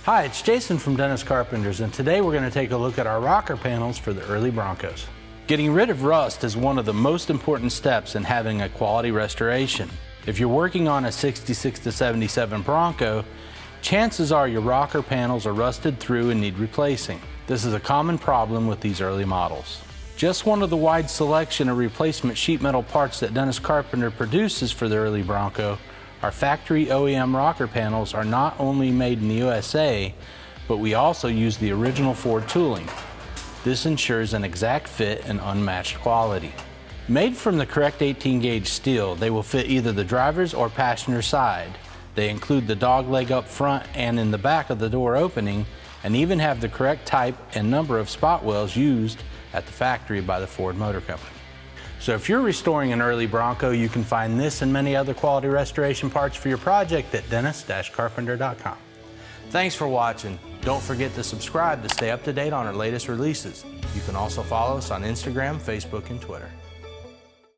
Hi, it's Jason from Dennis Carpenters, and today we're going to take a look at our rocker panels for the early Broncos. Getting rid of rust is one of the most important steps in having a quality restoration. If you're working on a 66 to 77 Bronco, chances are your rocker panels are rusted through and need replacing. This is a common problem with these early models. Just one of the wide selection of replacement sheet metal parts that Dennis Carpenter produces for the early Bronco, our factory OEM rocker panels are not only made in the USA, but we also use the original Ford tooling. This ensures an exact fit and unmatched quality. Made from the correct 18-gauge steel, they will fit either the driver's or passenger side. They include the dog leg up front and in the back of the door opening, and even have the correct type and number of spot wells used at the factory by the Ford Motor Company. So if you're restoring an early Bronco, you can find this and many other quality restoration parts for your project at dennis-carpenter.com. Thanks for watching. Don't forget to subscribe to stay up to date on our latest releases. You can also follow us on Instagram, Facebook, and Twitter.